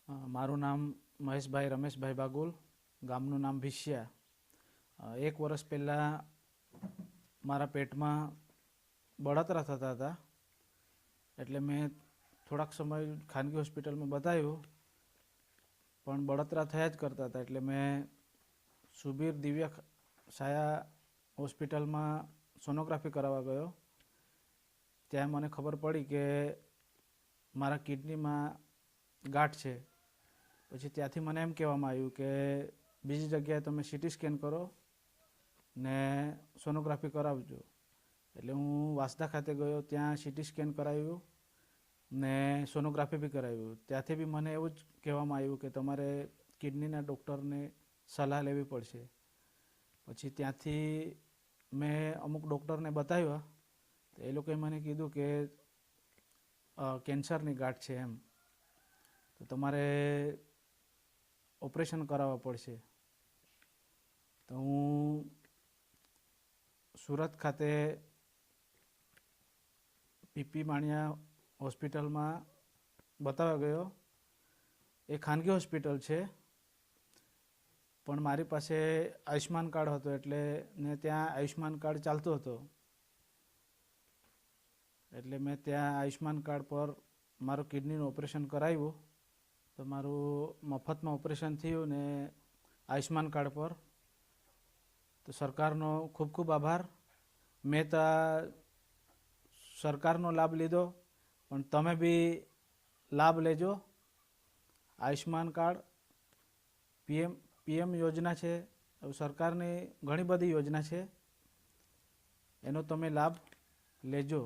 મારું નામ મહેશભાઈ રમેશભાઈ બાગુલ, ગામનું નામ ભીસિયા. 1 વર્ષ પહેલાં મારા પેટમાં બળતરા થતા હતા, એટલે મેં થોડાક સમય ખાનગી હોસ્પિટલમાં બતાવ્યું, પણ બળતરા થયા જ કરતા હતા. એટલે મેં સુબીર દિવ્ય સાયા હોસ્પિટલમાં સોનોગ્રાફી કરાવવા ગયો. ત્યાં મને ખબર પડી કે મારા કિડનીમાં ગાંઠ છે. પછી ત્યાંથી મને એમ કહેવામાં આવ્યું કે બીજી જગ્યાએ તમે સીટી સ્કેન કરો ને સોનોગ્રાફી કરાવજો. એટલે હું વાંસદા ખાતે ગયો, ત્યાં સીટી સ્કેન કરાવ્યું ને સોનોગ્રાફી બી કરાવ્યું. ત્યાંથી બી મને એવું જ કહેવામાં આવ્યું કે તમારે કિડનીના ડૉક્ટરને સલાહ લેવી પડશે. પછી ત્યાંથી મેં અમુક ડૉક્ટરને બતાવ્યા, તો એ લોકોએ મને કીધું કે કેન્સરની ગાંઠ છે એમ, તો તમારે ઓપરેશન કરાવવા પડશે. તો હું સુરત ખાતે પીપી માણિયા હોસ્પિટલમાં બતાવવા ગયો. એ ખાનગી હોસ્પિટલ છે, પણ મારી પાસે આયુષ્માન કાર્ડ હતો, એટલે ને ત્યાં આયુષ્માન કાર્ડ ચાલતો હતો. એટલે મેં ત્યાં આયુષ્માન કાર્ડ પર મારું કિડનીનું ઓપરેશન કરાવ્યું. તો મારું મફતમાં ઓપરેશન થયું ને આયુષ્માન કાર્ડ પર. તો સરકારનો ખૂબ ખૂબ આભાર. મેં તો સરકારનો લાભ લીધો, પણ તમે બી લાભ લેજો. આયુષ્માન કાર્ડ પીએમ યોજના છે, સરકારની ઘણી બધી યોજના છે, એનો તમે લાભ લેજો.